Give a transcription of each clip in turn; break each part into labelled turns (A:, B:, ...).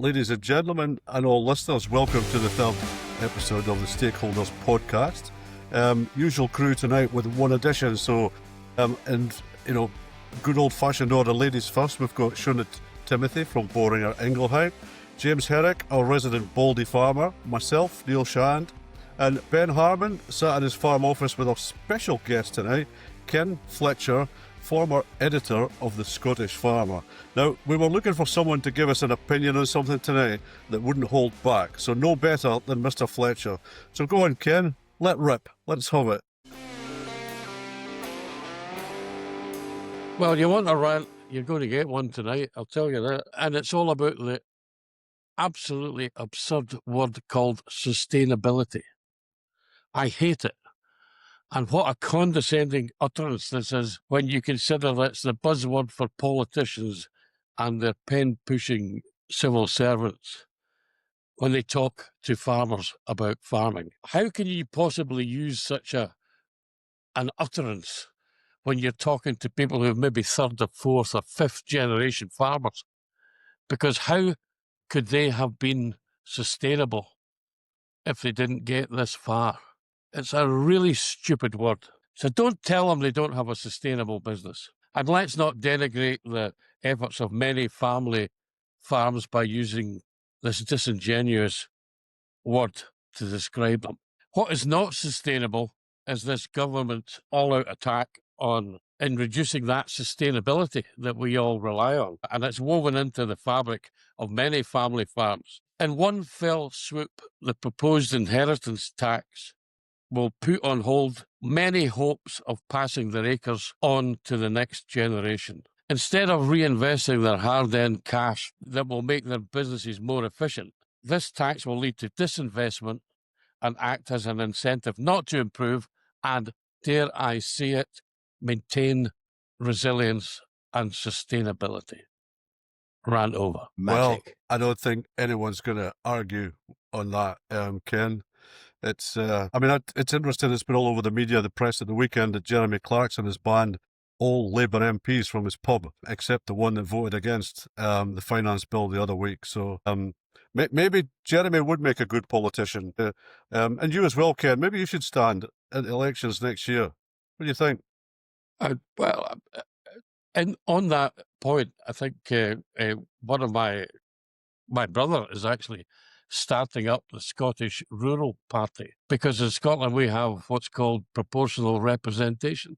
A: Ladies and gentlemen, and all listeners, welcome to the third episode of the Stakeholders Podcast. Usual crew tonight with one addition. So, good old-fashioned order, ladies first. We've got Sioned Timothy from Boehringer Ingelheim, James Herrick, our resident Baldy farmer, myself, Neil Shand, and Ben Harman sat in his farm office with our special guest tonight, Ken Fletcher, former editor of the Scottish Farmer. Now, we were looking for someone to give us an opinion on something tonight that wouldn't hold back, so no better than Mr. Fletcher. So go on, Ken, let rip. Let's have it.
B: Well, you want a rant, you're going to get one tonight, I'll tell you that. And it's all about the absolutely absurd word called sustainability. I hate it. And what a condescending utterance this is when you consider that it's the buzzword for politicians and their pen-pushing civil servants when they talk to farmers about farming. How can you possibly use such an utterance when you're talking to people who are maybe third or fourth or fifth generation farmers? Because how could they have been sustainable if they didn't get this far? It's a really stupid word. So don't tell them they don't have a sustainable business. And let's not denigrate the efforts of many family farms by using this disingenuous word to describe them. What is not sustainable is this government all-out attack in reducing that sustainability that we all rely on. And it's woven into the fabric of many family farms. In one fell swoop, the proposed inheritance tax will put on hold many hopes of passing their acres on to the next generation. Instead of reinvesting their hard-earned cash that will make their businesses more efficient, this tax will lead to disinvestment and act as an incentive not to improve and, dare I say it, maintain resilience and sustainability. Rant over.
A: Magic. Well,
C: I
A: don't think anyone's going to argue on that, Ken. It's interesting. It's been all over the media, the press at the weekend, that Jeremy Clarkson has banned all Labour MPs from his pub, except the one that voted against the finance bill the other week. So maybe Jeremy would make a good politician. And you as well, Ken. Maybe you should stand at elections next year. What do you think?
B: And on that point, I think one of my brother is actually starting up the Scottish Rural Party, because in Scotland we have what's called proportional representation,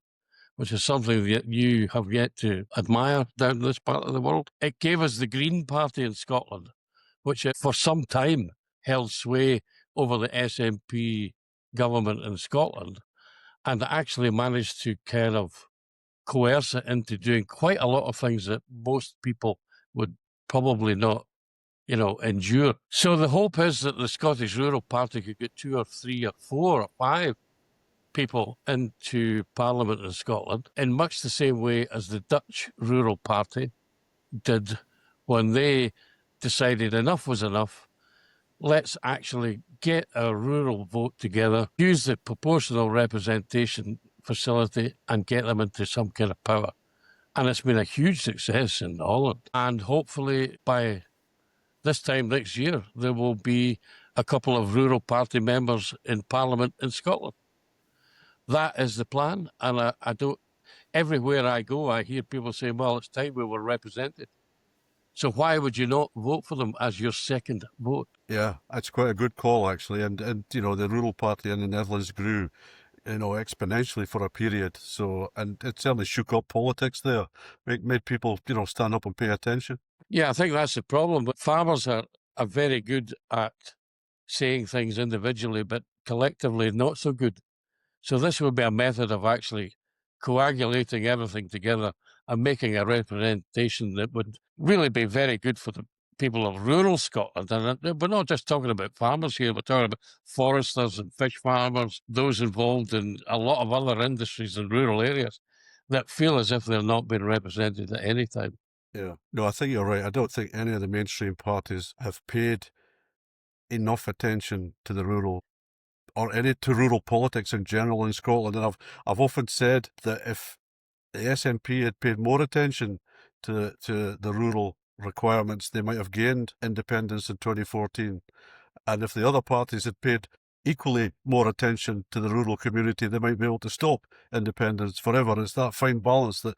B: which is something that you have yet to admire down this part of the world. It gave us the Green Party in Scotland, which for some time held sway over the SNP government in Scotland, and actually managed to kind of coerce it into doing quite a lot of things that most people would probably not endure. So the hope is that the Scottish Rural Party could get 2 or 3 or 4 or 5 people into Parliament in Scotland in much the same way as the Dutch Rural Party did when they decided enough was enough. Let's actually get a rural vote together, use the proportional representation facility and get them into some kind of power. And it's been a huge success in Holland. And hopefully by this time next year, there will be a couple of rural party members in Parliament in Scotland. That is the plan. And everywhere I go, I hear people saying, well, it's time we were represented. So why would you not vote for them as your second vote?
A: Yeah, that's quite a good call, actually. And the Rural Party in the Netherlands grew, exponentially for a period. So, and it certainly shook up politics there, made people, stand up and pay attention.
B: Yeah, I think that's the problem. But farmers are very good at saying things individually, but collectively not so good. So this would be a method of actually coagulating everything together and making a representation that would really be very good for the people of rural Scotland. And we're not just talking about farmers here, we're talking about foresters and fish farmers, those involved in a lot of other industries in rural areas that feel as if they're not being represented at any time.
A: Yeah. No, I think you're right. I don't think any of the mainstream parties have paid enough attention to the rural to rural politics in general in Scotland. And I've often said that if the SNP had paid more attention to the rural requirements, they might have gained independence in 2014. And if the other parties had paid equally more attention to the rural community, they might be able to stop independence forever. It's that fine balance that,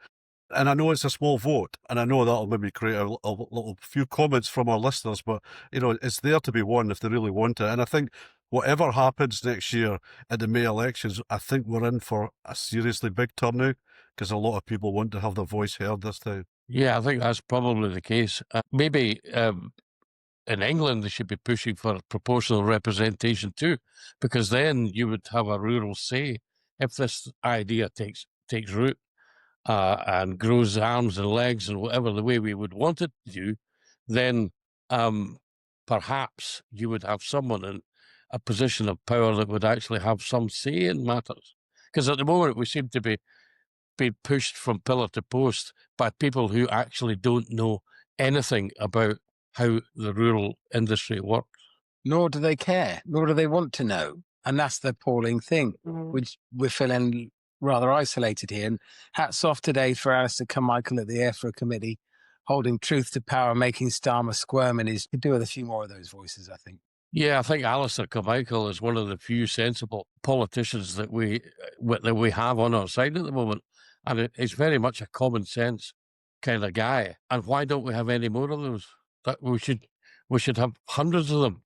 A: and I know it's a small vote, and I know that'll maybe create a little few comments from our listeners, but it's there to be won if they really want it. And I think whatever happens next year at the May elections, I think we're in for a seriously big turnout because a lot of people want to have their voice heard this time.
B: Yeah, I think that's probably the case. Maybe in England, they should be pushing for proportional representation too, because then you would have a rural say if this idea takes root and grows arms and legs and whatever the way we would want it to do. Then perhaps you would have someone in a position of power that would actually have some say in matters. Because at the moment we seem to be being pushed from pillar to post by people who actually don't know anything about how the rural industry works.
C: Nor do they care, nor do they want to know. And that's the appalling thing, which we're feeling rather isolated here. And hats off today for Alistair Carmichael at the Airflow Committee, holding truth to power, making Starmer squirm, and could do with a few more of those voices, I think.
B: Yeah, I think Alistair Carmichael is one of the few sensible politicians that we have on our side at the moment. And it's very much a common sense kind of guy. And why don't we have any more of those? That we should have hundreds of them,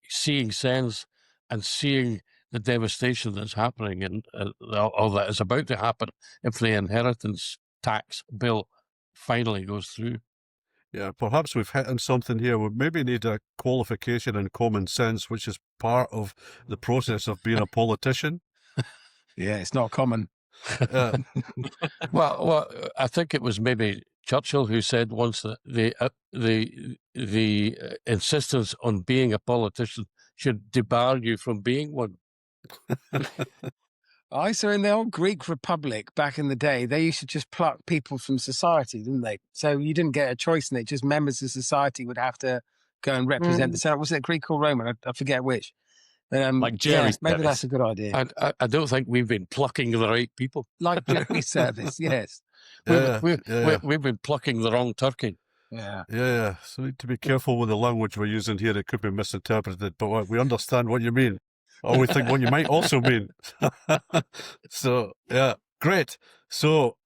B: seeing sense and seeing the devastation that's happening and or that is about to happen if the inheritance tax bill finally goes through.
A: Yeah, perhaps we've hit on something here. We maybe need a qualification in common sense, which is part of the process of being a politician.
C: Yeah, it's not common.
B: Well, I think it was maybe Churchill who said once that the insistence on being a politician should debar you from being one.
C: So in the old Greek Republic back in the day, they used to just pluck people from society, didn't they? So you didn't get a choice in it. Just members of society would have to go and represent the Senate. Was it Greek or Roman? I forget which.
B: Like Jerry
C: maybe that's a good idea.
B: I don't think we've been plucking the right people.
C: Like Jerry Service, yes.
B: We've been plucking the wrong turkey.
A: Yeah. So we need to be careful with the language we're using here. It could be misinterpreted, but we understand what you mean. Or we think what you might also mean. So, yeah, great. So,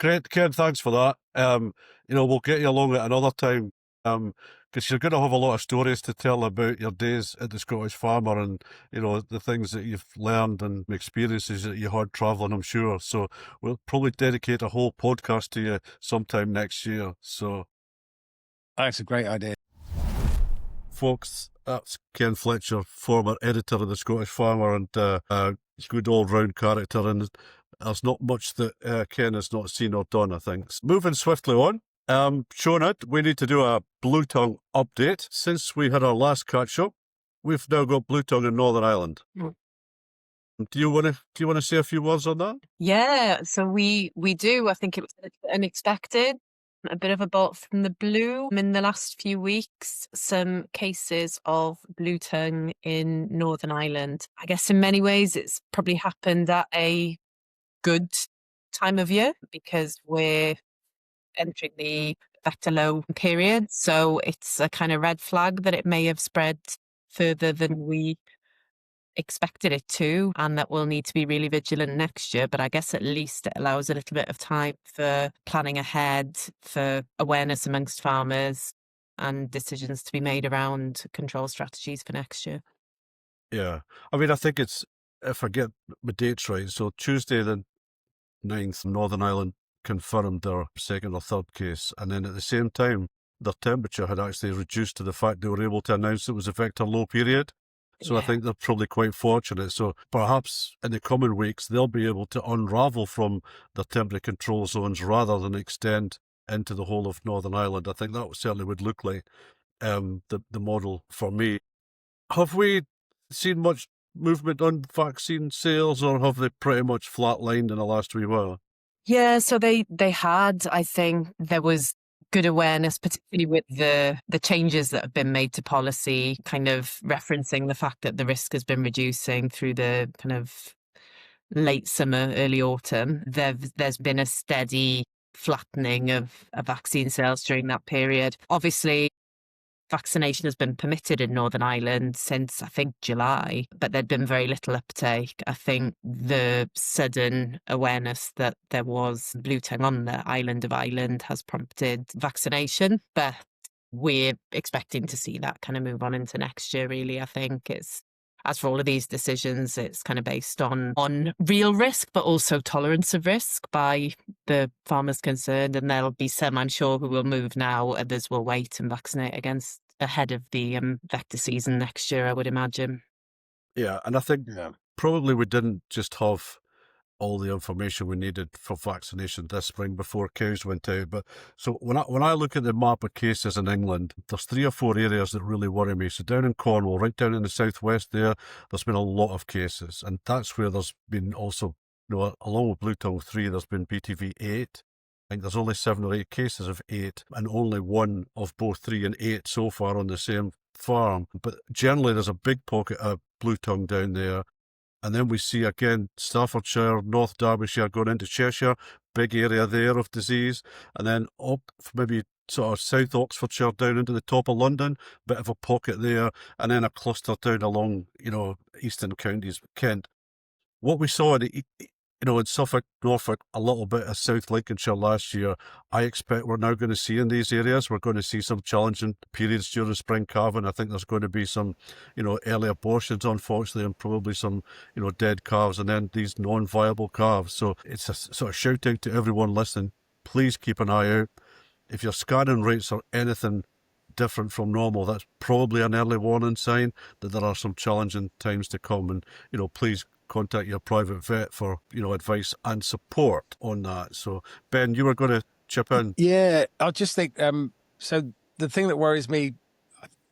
A: great, Ken, thanks for that. We'll get you along at another time, because you're going to have a lot of stories to tell about your days at the Scottish Farmer and, the things that you've learned and experiences that you had travelling, I'm sure. So we'll probably dedicate a whole podcast to you sometime next year. So
C: that's a great idea.
A: Folks, that's Ken Fletcher, former editor of the Scottish Farmer and a good all-round character, and there's not much that Ken has not seen or done, I think. Moving swiftly on, Shona, we need to do a Blue Tongue update. Since we had our last catch-up, we've now got Blue Tongue in Northern Ireland. Do you want to say a few words on that?
D: Yeah, so we do. I think it was unexpected. A bit of a bolt from the blue. In the last few weeks, some cases of blue tongue in Northern Ireland. I guess in many ways it's probably happened at a good time of year because we're entering the vector low period. So it's a kind of red flag that it may have spread further than we expected it to, and that we'll need to be really vigilant next year. But I guess at least it allows a little bit of time for planning ahead, for awareness amongst farmers and decisions to be made around control strategies for next year.
A: Yeah. I mean, I think it's, if I get my dates right, so Tuesday the 9th, Northern Ireland confirmed their second or third case, and then at the same time, their temperature had actually reduced to the fact they were able to announce it was a vector low period. So I think they're probably quite fortunate. So perhaps in the coming weeks, they'll be able to unravel from the temperature control zones rather than extend into the whole of Northern Ireland. I think that certainly would look like the model for me. Have we seen much movement on vaccine sales, or have they pretty much flatlined in the last wee while?
D: Yeah, so they had, I think there was good awareness, particularly with the changes that have been made to policy, kind of referencing the fact that the risk has been reducing through the kind of late summer, early autumn. There's been a steady flattening of vaccine sales during that period. Obviously, vaccination has been permitted in Northern Ireland since, I think, July, but there'd been very little uptake. I think the sudden awareness that there was blue tongue on the island of Ireland has prompted vaccination, but we're expecting to see that kind of move on into next year, really. I think it's, as for all of these decisions, it's kind of based on real risk, but also tolerance of risk by the farmers concerned. And there'll be some, I'm sure, who will move now. Others will wait and vaccinate ahead of the vector season next year, I would imagine.
A: Yeah, and I think probably we didn't just have all the information we needed for vaccination this spring before cows went out. But so when I look at the map of cases in England, there's 3 or 4 areas that really worry me. So down in Cornwall, right down in the southwest there's been a lot of cases, and that's where there's been also, along with Blue Tongue 3, there's been BTV 8. I think there's only 7 or 8 cases of 8, and only one of both 3 and 8 so far on the same farm. But generally, there's a big pocket of blue tongue down there. And then we see again Staffordshire, North Derbyshire going into Cheshire, big area there of disease. And then up maybe sort of South Oxfordshire down into the top of London, bit of a pocket there. And then a cluster down along, eastern counties, Kent. What we saw in Suffolk, Norfolk, a little bit of South Lincolnshire last year, I expect we're now going to see in these areas. We're going to see some challenging periods during spring calving. I think there's going to be some, early abortions, unfortunately, and probably some, dead calves, and then these non-viable calves. So it's a sort of shout out to everyone listening. Please keep an eye out. If your scanning rates are anything different from normal, that's probably an early warning sign that there are some challenging times to come. And, please contact your private vet for, advice and support on that. So, Ben, you were going to chip in.
C: Yeah, I just think, so the thing that worries me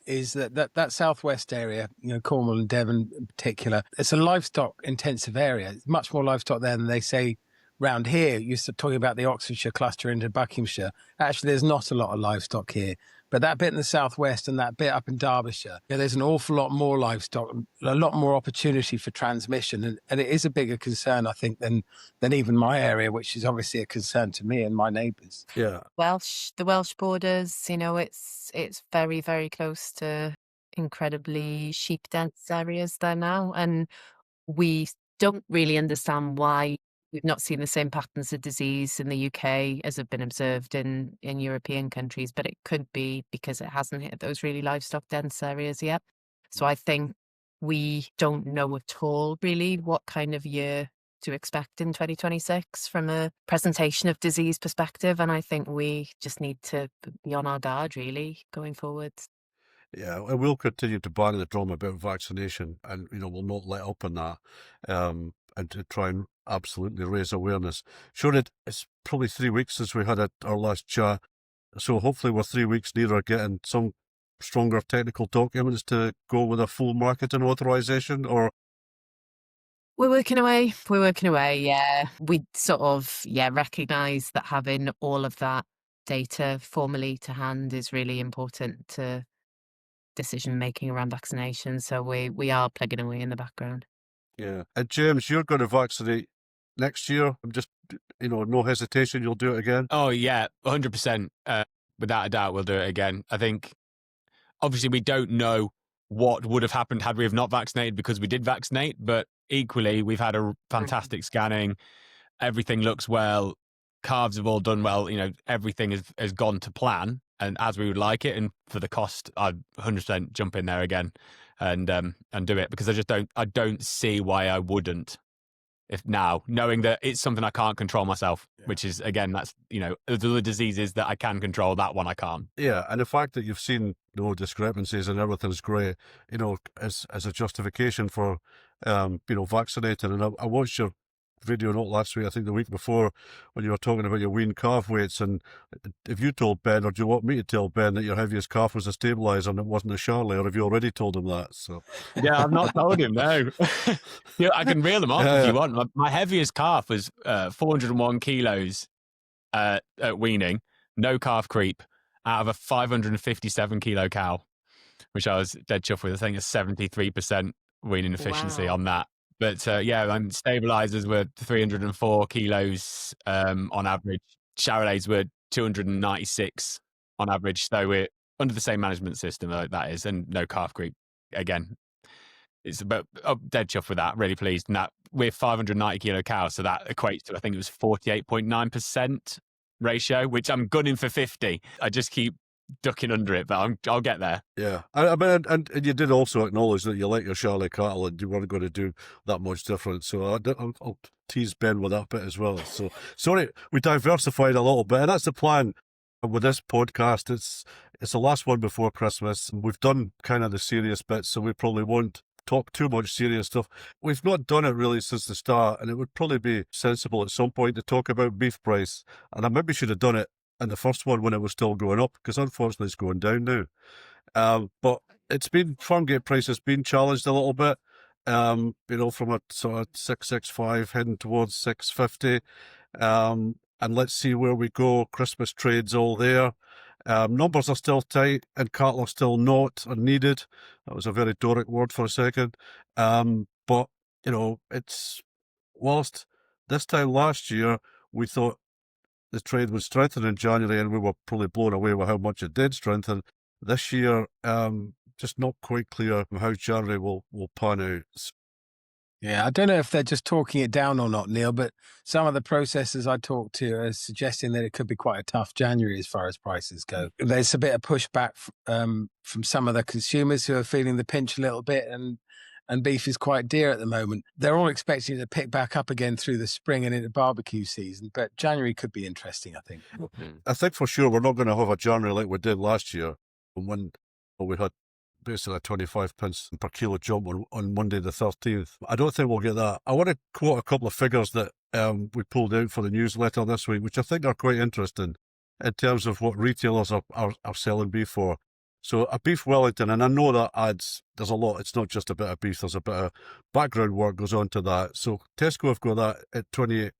C: is that southwest area, Cornwall and Devon in particular, it's a livestock intensive area. It's much more livestock there than they say round here. You're talking about the Oxfordshire cluster into Buckinghamshire. Actually, there's not a lot of livestock here. But that bit in the southwest and that bit up in Derbyshire, there's an awful lot more livestock, a lot more opportunity for transmission. And it is a bigger concern, I think, than even my area, which is obviously a concern to me and my neighbours.
A: Yeah.
D: The Welsh borders, it's very, very close to incredibly sheep dense areas there now. And we don't really understand why we've not seen the same patterns of disease in the UK as have been observed in European countries, but it could be because it hasn't hit those really livestock dense areas yet. So I think we don't know at all really what kind of year to expect in 2026 from a presentation of disease perspective. And I think we just need to be on our guard really going forward.
A: Yeah, and we'll continue to bang the drum about vaccination, and we'll not let up on that, and to try and absolutely raise awareness. Sure, it's probably 3 weeks since we had our last chat, so hopefully we're 3 weeks nearer getting some stronger technical documents to go with a full marketing authorization. Or
D: we're working away. Yeah, we sort of recognise that having all of that data formally to hand is really important to decision making around vaccination. So we are plugging away in the background.
A: Yeah. And James, you're going to vaccinate next year. I'm just, no hesitation, you'll do it again.
E: Oh yeah, 100%. Without a doubt, we'll do it again. I think, obviously, we don't know what would have happened had we have not vaccinated because we did vaccinate, but equally, we've had a fantastic scanning. Everything looks well. Calves have all done well. Everything has gone to plan and as we would like it. And for the cost, I'd 100% jump in there again and do it, because I don't see why I wouldn't. If now, knowing that it's something I can't control myself, which is, again, that's, the diseases that I can control, that one I can't.
A: Yeah, and the fact that you've seen no discrepancies and everything's great, as a justification for, vaccinating. And I watched your video not last week, I think the week before, when you were talking about your weaned calf weights. And if you told Ben, or do you want me to tell Ben, that your heaviest calf was a stabiliser and it wasn't a Charlie, or have you already told him that? So
E: yeah, I've not told him, no. I can reel them off if you want. My heaviest calf was 401 kilos at weaning, no calf creep, out of a 557 kilo cow, which I was dead chuffed with. I think it's 73% weaning efficiency on that. But stabilizers were 304 kilos on average. Charolais were 296 on average. So we're under the same management system, that is, and no calf creep. Again, it's about dead chuffed with that. Really pleased. And that we're 590 kilo cows, so that equates to, I think it was 48.9% ratio, which I'm gunning for 50. I just keep ducking under it, but I'll get there.
A: Yeah, I mean, and you did also acknowledge that you like your Charolais cattle and you weren't going to do that much different. So I'll tease Ben with that bit as well. So sorry, we diversified a little bit, and that's the plan with this podcast. It's the last one before Christmas. We've done kind of the serious bits, so we probably won't talk too much serious stuff. We've not done it really since the start, and it would probably be sensible at some point to talk about beef price. And I maybe should have done it in the first one when it was still going up, because unfortunately it's going down now. But it's been, farm gate price has been challenged a little bit, from a sort of 665 heading towards 650. And let's see where we go. Christmas trade's all there. Numbers are still tight and cattle are still not or needed. That was a very Doric word for a second. But, it's, whilst this time last year we thought the trade would strengthen in January and we were probably blown away with how much it did strengthen, this year, just not quite clear how January will pan out.
C: Yeah, I don't know if they're just talking it down or not, Neil, but some of the processors I talked to are suggesting that it could be quite a tough January as far as prices go. There's a bit of pushback from some of the consumers who are feeling the pinch a little bit, and beef is quite dear at the moment. They're all expecting it to pick back up again through the spring and into barbecue season, but January could be interesting, I think.
A: I think for sure we're not going to have a January like we did last year when we had basically a 25 pence per kilo jump on Monday the 13th. I don't think we'll get that. I want to quote a couple of figures that we pulled out for the newsletter this week, which I think are quite interesting in terms of what retailers are selling beef for. So a beef Wellington, and I know that there's a lot, it's not just a bit of beef, there's a bit of background work goes on to that. So Tesco have got that at £28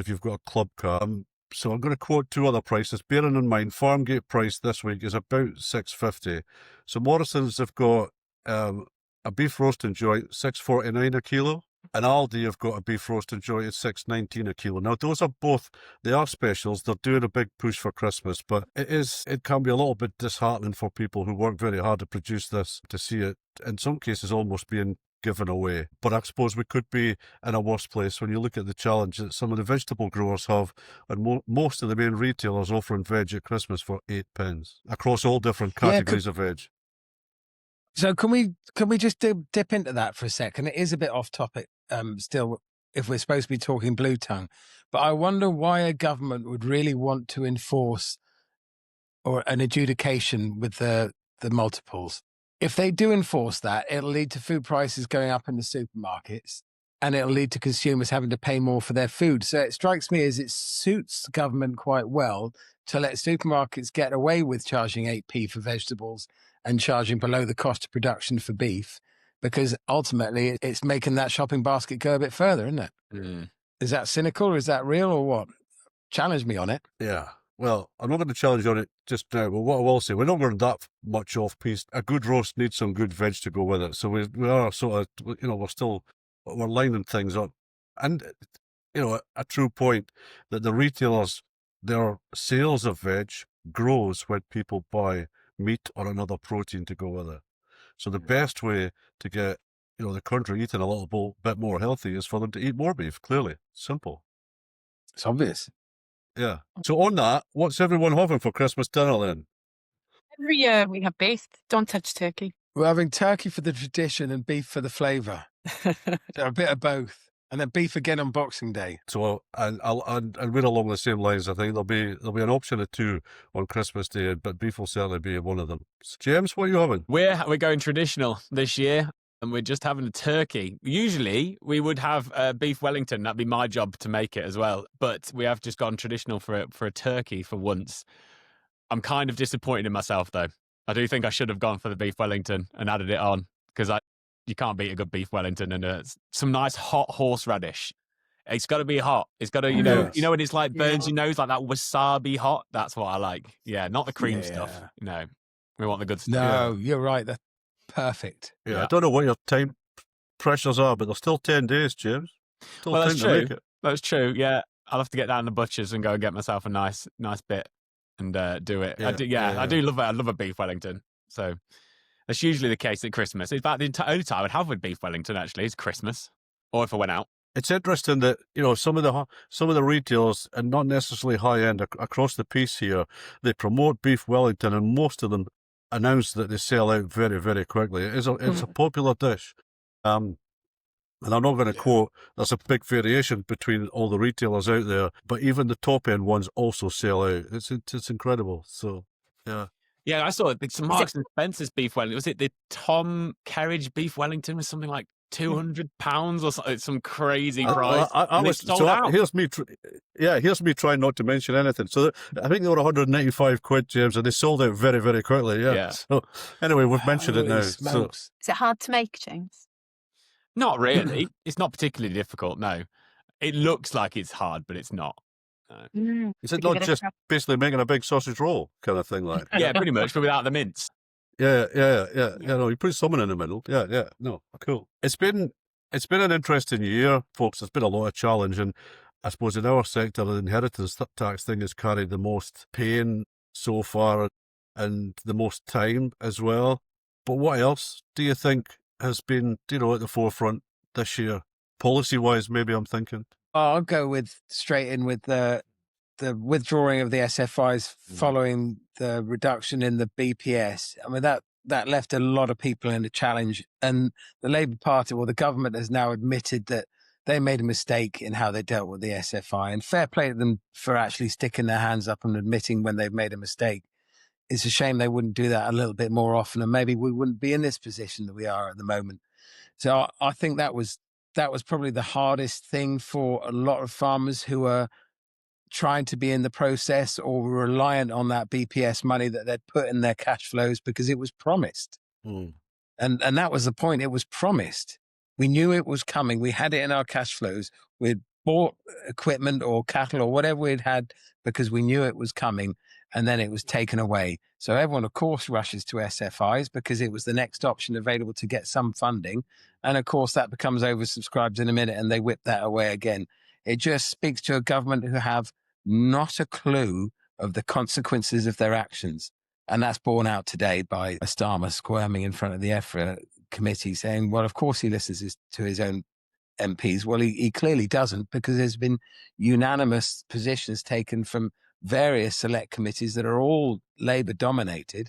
A: if you've got a club car. So I'm going to quote two other prices, bearing in mind farm gate price this week is about $6.50. So Morrison's have got a beef roasting joint, $6.49 a kilo. And Aldi have got a beef roasting joint at $6.19 a kilo. Now those are both, they are specials. They're doing a big push for Christmas, but it can be a little bit disheartening for people who work very hard to produce this, to see it in some cases almost being given away. But I suppose we could be in a worse place when you look at the challenge that some of the vegetable growers have, and most of the main retailers offering veg at Christmas for 8 pence across all different categories of veg.
C: So can we just dip into that for a second? It is a bit off topic still, if we're supposed to be talking blue tongue, but I wonder why a government would really want to enforce or an adjudication with the multiples. If they do enforce that, it'll lead to food prices going up in the supermarkets, and it'll lead to consumers having to pay more for their food. So it strikes me as it suits the government quite well to let supermarkets get away with charging 8p for vegetables and charging below the cost of production for beef, because ultimately it's making that shopping basket go a bit further, isn't it?
E: Mm.
C: Is that cynical or is that real or what? Challenge me on it.
A: Yeah. Well, I'm not going to challenge on it just now, but what I will say, we're not going that much off piece. A good roast needs some good veg to go with it. So we are sort of, we're lining things up. And, a true point that the retailers, their sales of veg grows when people buy meat or another protein to go with it. So the best way to get, the country eating a little bit more healthy is for them to eat more beef, clearly. Simple.
C: It's obvious.
A: Yeah. So on that, what's everyone having for Christmas dinner then?
D: Every year we have beef. Don't touch turkey.
C: We're having turkey for the tradition and beef for the flavour. A bit of both. And then beef again on Boxing Day. So
A: and we're along the same lines. I think there'll be an option of two on Christmas Day, but beef will certainly be one of them. James, what are you having?
E: We're going traditional this year, and we're just having a turkey. Usually we would have beef Wellington. That'd be my job to make it as well. But we have just gone traditional for a turkey for once. I'm kind of disappointed in myself though. I do think I should have gone for the beef Wellington and added it on, because you can't beat a good beef Wellington and some nice hot horseradish. It's got to be hot. It's got to,
A: Yes.
E: when it's like burns your nose, like that wasabi hot. That's what I like. Yeah, not the cream stuff. No, we want the good stuff.
C: No, you're right. That's perfect.
A: Yeah, I don't know what your time pressures are, but there's still 10 days, James. Still
E: Well,
A: time
E: that's
A: to
E: true.
A: make it.
E: That's true. Yeah, I'll have to get down to the butcher's and go and get myself a nice bit and do it.
A: Yeah,
E: I do love it. I love a beef Wellington. So that's usually the case at Christmas. In fact, the only time I'd have with beef Wellington actually is Christmas, or if I went out.
A: It's interesting that, you know, some of the retailers, and not necessarily high end, across the piece here, they promote beef Wellington, and most of them announce that they sell out very, very quickly. It's a popular dish. And I'm not going to quote, there's a big variation between all the retailers out there, but even the top end ones also sell out. It's incredible. So, yeah.
E: Yeah, I saw some Marks and Spencer's beef Wellington. Was it the Tom Kerridge beef Wellington was something like £200 or something, some crazy price?
A: Here's me trying not to mention anything. So I think they were 195 quid, James, and they sold out very, very quickly. Yeah. So anyway, we've mentioned it now. So.
D: Is it hard to make, James?
E: Not really. It's not particularly difficult, no. It looks like it's hard, but it's not. No.
A: Is it not just basically making a big sausage roll kind of thing like?
E: Yeah, pretty much, but without the mince.
A: Yeah. No, you put someone in the middle. Yeah. No, cool. It's been an interesting year, folks. There's been a lot of challenge, and I suppose in our sector, the inheritance tax thing has carried the most pain so far and the most time as well. But what else do you think has been, you know, at the forefront this year, policy-wise? Maybe I'm thinking.
C: I'll go straight in with the withdrawing of the SFIs following the reduction in the BPS. I mean, that left a lot of people in a challenge, and the Labour Party, or the government, has now admitted that they made a mistake in how they dealt with the SFI, and fair play to them for actually sticking their hands up and admitting when they've made a mistake. It's a shame they wouldn't do that a little bit more often, and maybe we wouldn't be in this position that we are at the moment. So I think that was probably the hardest thing for a lot of farmers who are trying to be in the process or reliant on that BPS money that they'd put in their cash flows because it was promised. And that was the point. It was promised. We knew it was coming. We had it in our cash flows. We'd bought equipment or cattle or whatever we'd had because we knew it was coming, and then it was taken away. So everyone, of course, rushes to SFIs because it was the next option available to get some funding. And of course, that becomes oversubscribed in a minute and they whip that away again. It just speaks to a government who have not a clue of the consequences of their actions. And that's borne out today by Starmer squirming in front of the EFRA committee saying, well, of course he listens to his own MPs. Well, he clearly doesn't, because there's been unanimous positions taken from various select committees that are all Labour dominated,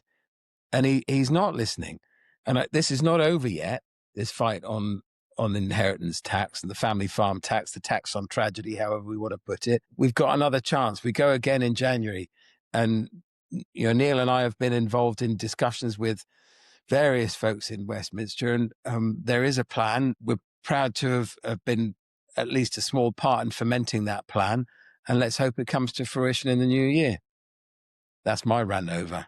C: and he's not listening. And this is not over yet, this fight on inheritance tax and the family farm tax, the tax on tragedy, however we want to put it. We've got another chance. We go again in January. And Neil and I have been involved in discussions with various folks in Westminster, and there is a plan. We're proud to have been at least a small part in fermenting that plan, and let's hope it comes to fruition in the new year. That's my rant over.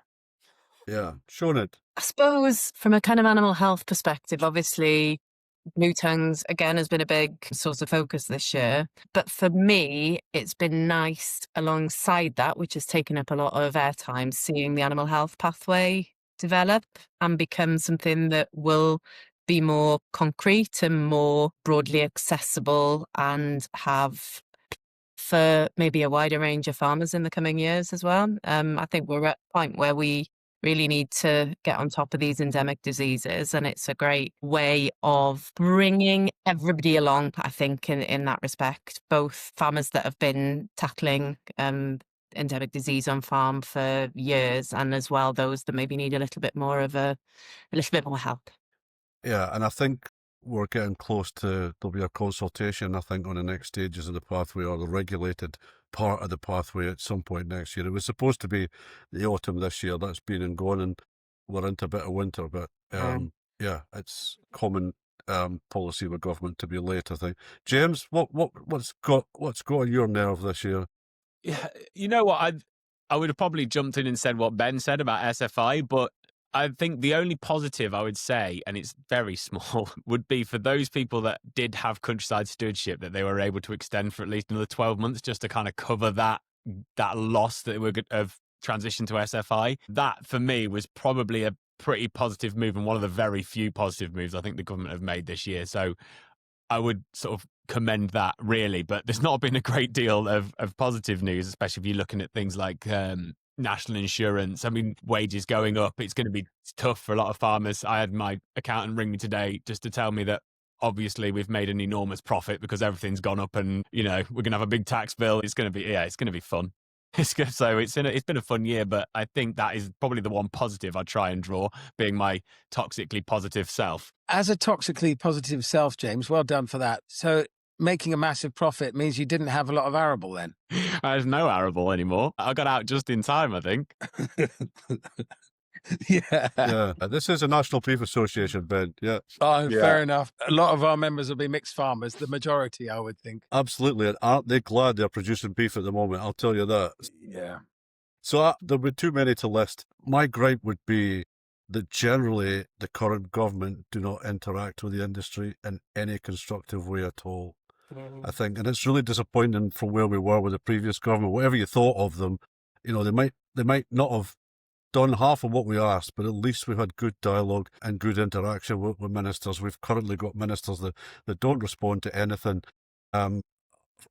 A: Yeah, shown it.
D: I suppose from a kind of animal health perspective, obviously, blue tongues, again, has been a big source of focus this year. But for me, it's been nice alongside that, which has taken up a lot of airtime, seeing the animal health pathway develop and become something that will be more concrete and more broadly accessible and have for maybe a wider range of farmers in the coming years as well. I think we're at a point where we really need to get on top of these endemic diseases, and it's a great way of bringing everybody along, I think, in that respect, both farmers that have been tackling endemic disease on farm for years, and as well those that maybe need a little bit more help.
A: Yeah, and I think we're getting close to, there'll be a consultation, I think, on the next stages of the pathway, or the regulated part of the pathway at some point next year. It was supposed to be the autumn this year. That's been and gone, and we're into a bit of winter, but yeah, it's common policy with government to be late, I think. James, what's got on your nerve this year?
E: Yeah, you know what, I would have probably jumped in and said what Ben said about SFI, but I think the only positive I would say, and it's very small, would be for those people that did have countryside stewardship, that they were able to extend for at least another 12 months just to kind of cover that loss that we're of transition to SFI. That, for me, was probably a pretty positive move, and one of the very few positive moves I think the government have made this year. So I would sort of commend that really, but there's not been a great deal of positive news, especially if you're looking at things like national insurance. I mean, wages going up, it's going to be tough for a lot of farmers. I had my accountant ring me today just to tell me that obviously we've made an enormous profit because everything's gone up, and we're going to have a big tax bill. It's going to be fun. So it's been a fun year, but I think that is probably the one positive I try and draw, being my toxically positive self.
C: As a toxically positive self, James, well done for that. So making a massive profit means you didn't have a lot of arable then?
E: There's no arable anymore. I got out just in time, I think.
C: Yeah.
A: This is a National Beef Association, Ben. Yeah.
C: Oh, fair enough. A lot of our members will be mixed farmers, the majority, I would think.
A: Absolutely. And aren't they glad they're producing beef at the moment? I'll tell you that.
C: Yeah.
A: So there'll be too many to list. My gripe would be that generally the current government do not interact with the industry in any constructive way at all. I think, and it's really disappointing from where we were with the previous government. Whatever you thought of them, they might not have done half of what we asked, but at least we've had good dialogue and good interaction with ministers. We've currently got ministers that don't respond to anything. On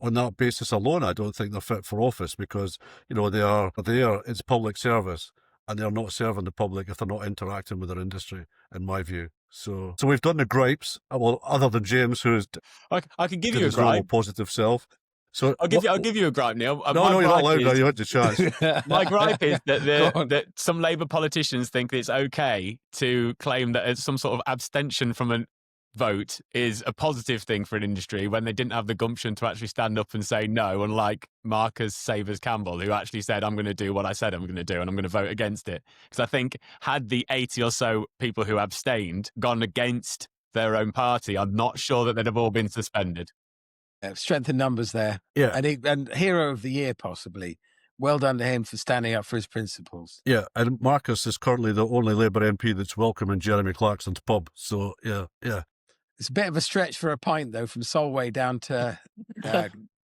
A: that basis alone, I don't think they're fit for office because, they are there, it's public service, and they're not serving the public if they're not interacting with their industry, in my view. So we've done the gripes, well, other than James, who's
E: I can give you a
A: his normal
E: gripe.
A: positive self. So
E: I'll give you a gripe, Neil.
A: No, you're not allowed now. You had the chance.
E: My gripe is that some Labour politicians think it's okay to claim that some sort of abstention from a vote is a positive thing for an industry when they didn't have the gumption to actually stand up and say no, unlike Marcus Savers Campbell, who actually said, I'm going to do what I said I'm going to do and I'm going to vote against it. Because I think had the 80 or so people who abstained gone against their own party, I'm not sure that they'd have all been suspended.
C: Strength in numbers there.
A: Yeah.
C: And hero of the year, possibly. Well done to him for standing up for his principles.
A: Yeah, and Marcus is currently the only Labour MP that's welcome in Jeremy Clarkson's pub. So, yeah.
C: It's a bit of a stretch for a pint, though, from Solway down to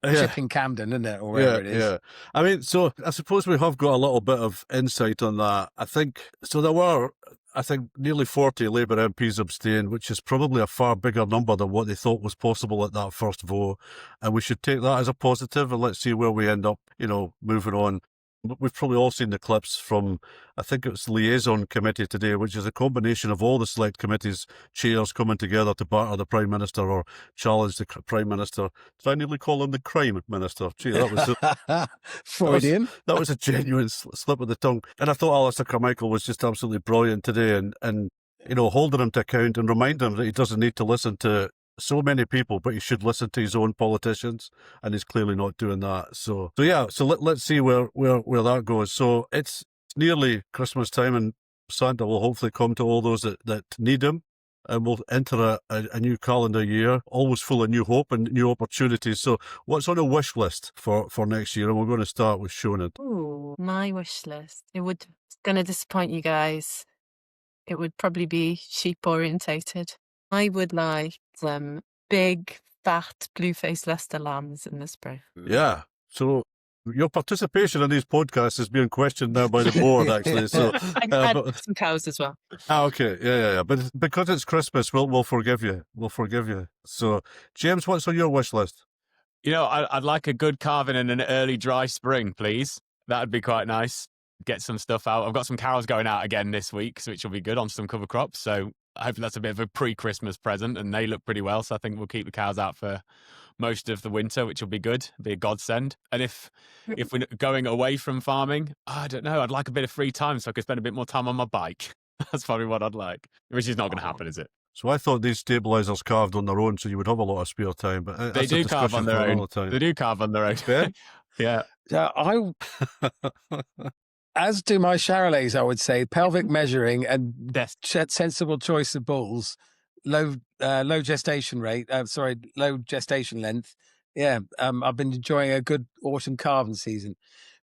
C: Chipping Camden, isn't it? Or wherever it is.
A: Yeah. I mean, so I suppose we have got a little bit of insight on that. I think there were nearly 40 Labour MPs abstained, which is probably a far bigger number than what they thought was possible at that first vote. And we should take that as a positive, and let's see where we end up, moving on. We've probably all seen the clips from, I think it was the liaison committee today, which is a combination of all the select committees chairs coming together to batter the Prime Minister or challenge the Prime Minister. Did I nearly call him the Crime Minister? Gee, that was
C: Freudian.
A: That was a genuine slip of the tongue. And I thought Alistair Carmichael was just absolutely brilliant today and holding him to account and reminding him that he doesn't need to listen to so many people, but he should listen to his own politicians, and he's clearly not doing that. So let's see where that goes. So it's nearly Christmas time, and Santa will hopefully come to all those that need him, and we'll enter a new calendar year, always full of new hope and new opportunities. So what's on a wish list for next year? And we're going to start with Sioned.
D: Ooh, my wish list. It's going to disappoint you guys. It would probably be sheep orientated. I would like some big, fat, blue-faced Leicester lambs in the spring.
A: Yeah. So your participation in these podcasts is being questioned now by the board, actually. So
D: I had some cows as well.
A: Okay. Yeah. But because it's Christmas, we'll forgive you. We'll forgive you. So, James, what's on your wish list?
E: I'd like a good carving in an early dry spring, please. That'd be quite nice. Get some stuff out. I've got some cows going out again this week, which will be good on some cover crops. So hopefully that's a bit of a pre-Christmas present, and they look pretty well. So I think we'll keep the cows out for most of the winter, which will be good, be a godsend. And if we're going away from farming, I don't know, I'd like a bit of free time so I could spend a bit more time on my bike. That's probably what I'd like, which is not going to happen, is it?
A: So I thought these stabilisers carved on their own, so you would have a lot of spare time. But
E: they do carve on their own. They do carve on their own.
A: Ben?
E: Yeah.
C: As do my Charolais, I would say, pelvic measuring and sensible choice of bulls, low gestation length. Yeah, I've been enjoying a good autumn calving season.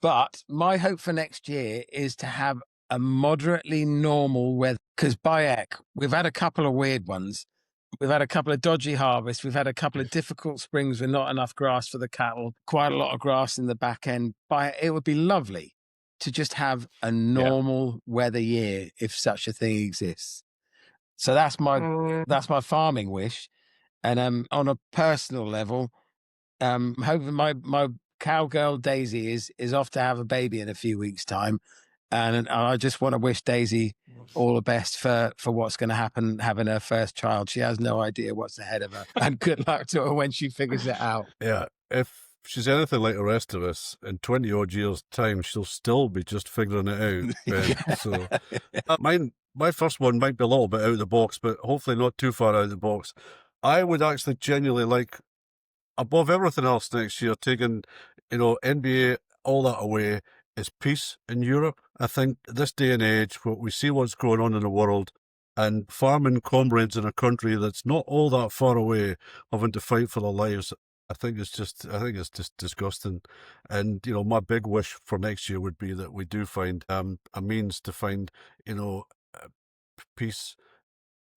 C: But my hope for next year is to have a moderately normal weather. Because Bayek, we've had a couple of weird ones. We've had a couple of dodgy harvests. We've had a couple of difficult springs with not enough grass for the cattle, quite a lot of grass in the back end. It would be lovely to just have a normal weather year, if such a thing exists. So that's my farming wish. And on a personal level, hoping my cowgirl Daisy is off to have a baby in a few weeks' time, and I just want to wish Daisy all the best for what's going to happen having her first child. She has no idea what's ahead of her, and good luck to her when she figures it out.
A: Yeah, if she's anything like the rest of us, in 20 odd years' time, she'll still be just figuring it out. Ben. So, my first one might be a little bit out of the box, but hopefully not too far out of the box. I would actually genuinely like, above everything else next year, taking, NBA, all that away, is peace in Europe. I think this day and age, where we see what's going on in the world, and farming comrades in a country that's not all that far away having to fight for their lives, I think it's just disgusting. And, my big wish for next year would be that we do find a means to find, peace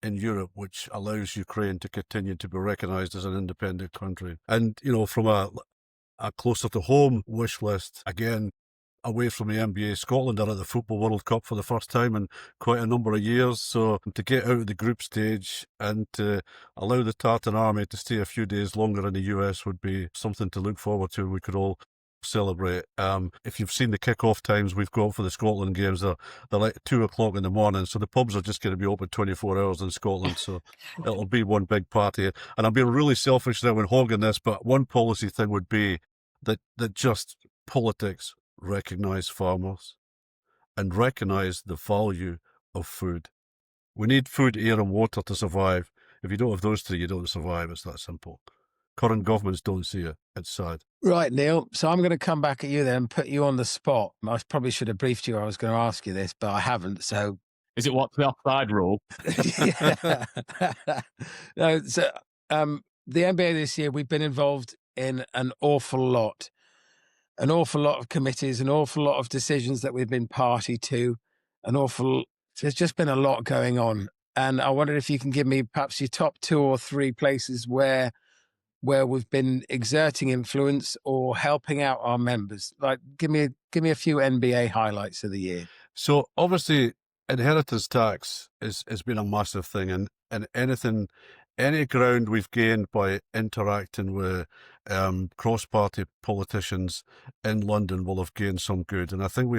A: in Europe, which allows Ukraine to continue to be recognised as an independent country. And, from a closer to home wish list, again, away from the NBA, Scotland are at the Football World Cup for the first time in quite a number of years. So to get out of the group stage and to allow the Tartan Army to stay a few days longer in the US would be something to look forward to. We could all celebrate. If you've seen the kick-off times we've got for the Scotland games, they're like 2 o'clock in the morning, so the pubs are just going to be open 24 hours in Scotland, so it'll be one big party. And I'm being really selfish now when hogging this, but one policy thing would be that just politics recognise farmers and recognise the value of food. We need food, air and water to survive. If you don't have those three, you don't survive. It's that simple. Current governments don't see it. It's sad.
C: Right, Neil. So I'm going to come back at you then and put you on the spot. I probably should have briefed you. I was going to ask you this, but I haven't. So
E: Is it what's the offside rule?
C: yeah. No, so the NBA this year, we've been involved in an awful lot of committees, an awful lot of decisions that we've been party to, there's just been a lot going on. And I wondered if you can give me perhaps your top 2 or 3 places where we've been exerting influence or helping out our members. Like, give me a few NBA highlights of the year.
A: So obviously, inheritance tax has been a massive thing, and any ground we've gained by interacting with cross-party politicians in London will have gained some good. And I think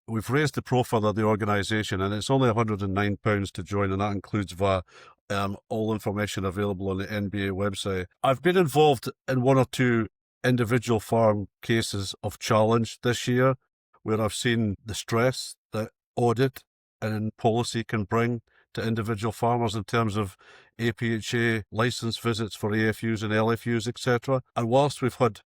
A: we've raised the profile of the organisation, and it's only £109 to join, and that includes VAT. All information available on the NBA website. I've been involved in 1 or 2 individual farm cases of challenge this year, where I've seen the stress that audit and policy can bring to individual farmers in terms of APHA licence visits for AFUs and LFUs, etc. And whilst we've had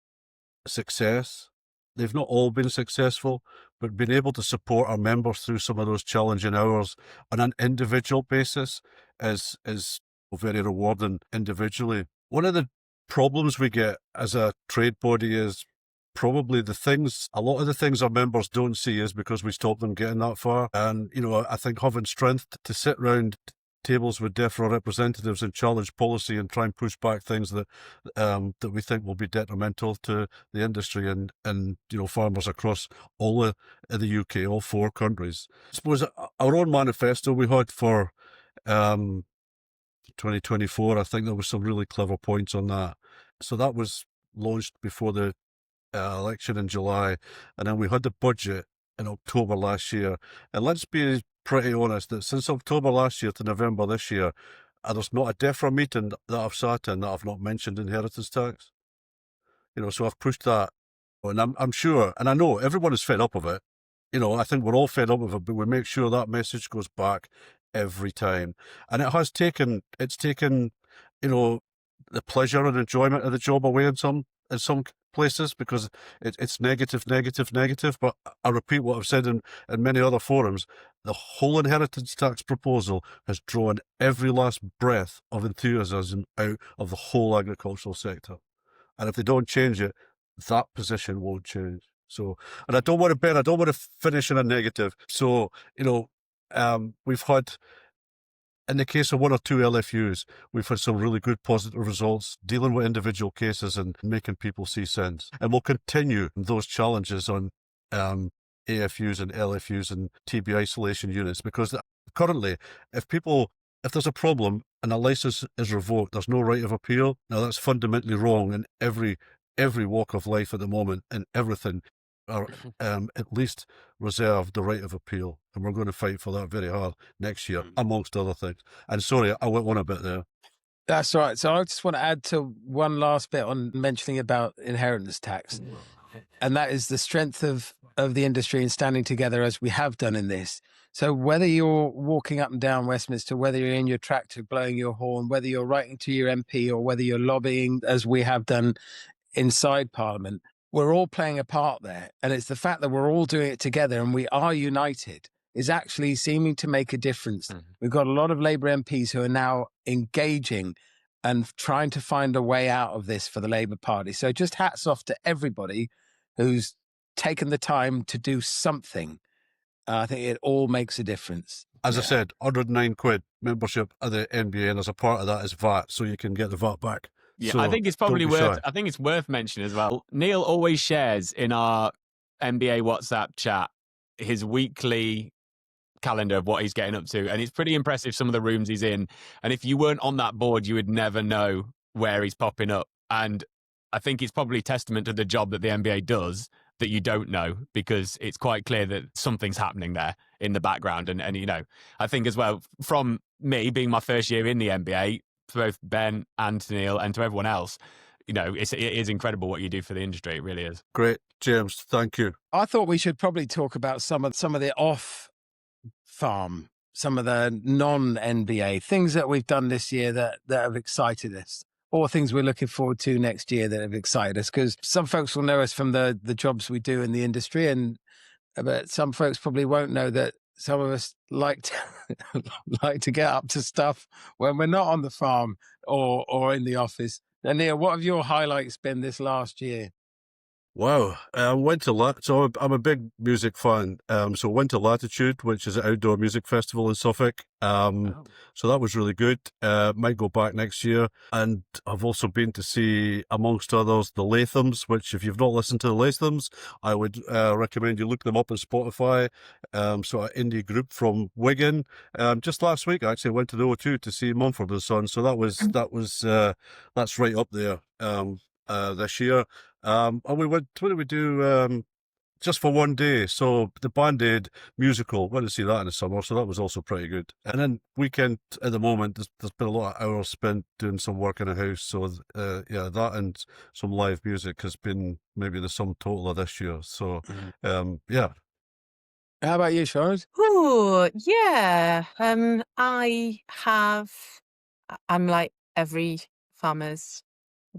A: success, they've not all been successful, but being able to support our members through some of those challenging hours on an individual basis is very rewarding individually. One of the problems we get as a trade body is probably a lot of the things our members don't see is because we stop them getting that far. And, I think having strength to sit round tables with DEFRA representatives and challenge policy and try and push back things that we think will be detrimental to the industry and farmers across all of the UK, all 4 countries. I suppose our own manifesto we had for 2024, I think there was some really clever points on that. So that was launched before the election in July, and then we had the budget in October last year. And let's be pretty honest that since October last year to November this year, there's not a DEFRA meeting that I've sat in that I've not mentioned inheritance tax. So I've pushed that, and I'm sure, and I know everyone is fed up of it. I think we're all fed up of it, but we make sure that message goes back every time. And it's taken, the pleasure and enjoyment of the job away in some places, because it's negative. But I repeat what I've said in many other forums: the whole inheritance tax proposal has drawn every last breath of enthusiasm out of the whole agricultural sector. And if they don't change it, that position won't change. So, and I don't want to finish in a negative. So, we've had, in the case of 1 or 2 LFUs, we've had some really good positive results dealing with individual cases and making people see sense. And we'll continue those challenges on AFUs and LFUs and TB isolation units, because currently, if people if there's a problem and a licence is revoked, there's no right of appeal. Now that's fundamentally wrong in every walk of life at the moment, and everything are at least reserved the right of appeal, and we're going to fight for that very hard next year, amongst other things. And sorry, I went on a bit there.
C: That's right. So I just want to add to one last bit on mentioning about inheritance tax, and that is the strength of the industry and standing together as we have done in this. So whether you're walking up and down Westminster, whether you're in your tractor blowing your horn, whether you're writing to your MP, or whether you're lobbying as we have done inside Parliament, we're all playing a part there. And it's the fact that we're all doing it together and we are united is actually seeming to make a difference. We've got a lot of Labour MPs who are now engaging and trying to find a way out of this for the Labour Party. So just hats off to everybody who's taken the time to do something. I think it all makes a difference.
A: As I said, £109 membership of the NBA, and as a part of that is VAT, so you can get the VAT back.
E: Yeah,
A: So
E: I think it's probably
A: don't be
E: worth.
A: shy.
E: I think it's worth mentioning as well. Neil always shares in our NBA WhatsApp chat his weekly calendar of what he's getting up to, and it's pretty impressive some of the rooms he's in. And if you weren't on that board, you would never know where he's popping up. And I think it's probably testament to the job that the NBA does that you don't know, because it's quite clear that something's happening there in the background. And you know, I think as well, from me being my first year in the NBA, to both Ben and to Neil and to everyone else, you know, it is incredible what you do for the industry. It really is.
A: Great, James. Thank you.
C: I thought we should probably talk about some of the off farm, some of the non-NBA things that we've done this year that have excited us, or things we're looking forward to next year that have excited us. Because some folks will know us from the jobs we do in the industry, but some folks probably won't know that some of us like to get up to stuff when we're not on the farm or in the office. And Neil, what have your highlights been this last year?
A: Wow. Went to so I'm a big music fan. So went to Latitude, which is an outdoor music festival in Suffolk. So that was really good. Might go back next year. And I've also been to see, amongst others, the Lathams, which if you've not listened to the Lathams, I would recommend you look them up on Spotify. So an indie group from Wigan. Just last week, I actually went to the O2 to see Mumford & Sons. So that's right up there this year. And we went, what did we do? Just for one day. So the Band Aid musical, went to see that in the summer. So that was also pretty good. And then weekend at the moment, there's been a lot of hours spent doing some work in the house. So yeah, that and some live music has been maybe the sum total of this year. So yeah.
C: How about you, Charlotte?
D: Oh, yeah. I'm like every farmer's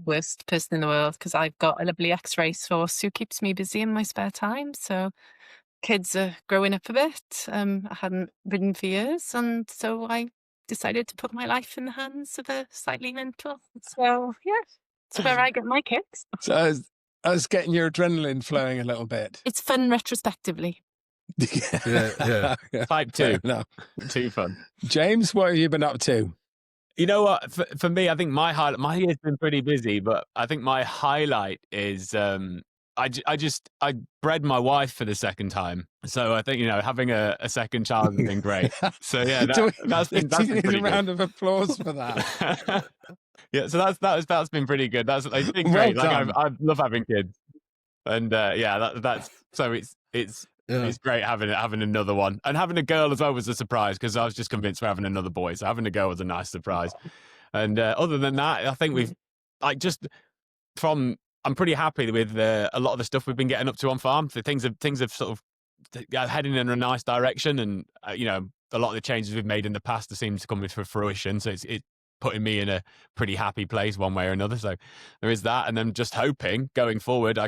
D: worst person in the world because I've got a lovely X-race horse who keeps me busy in my spare time. So kids are growing up a bit. I hadn't ridden for years, and so I decided to put my life in the hands of a slightly mental. So yeah, it's where I get my kicks.
C: So I was getting your adrenaline flowing a little bit.
D: It's fun retrospectively.
A: Yeah.
E: Type 2.
C: No.
E: Too fun.
C: James, what have you been up to?
E: You know what? For me, I think my year's been pretty busy, but I think my highlight is I bred my wife for the second time. So I think, you know, having a second child has been great. So yeah, that's been
C: need
E: pretty
C: a round of applause for that.
E: Yeah, so that's been pretty good. It's been
C: Well
E: great.
C: done.
E: I love having kids, and yeah, that's so it's great having another one, and having a girl as well was a surprise because I was just convinced we're having another boy. So having a girl was a nice surprise. And other than that, I think we've I'm pretty happy with a lot of the stuff we've been getting up to on farm. So things have sort of heading in a nice direction, and you know, a lot of the changes we've made in the past seem to come to fruition. So it's putting me in a pretty happy place one way or another. So there is that, and then just hoping going forward,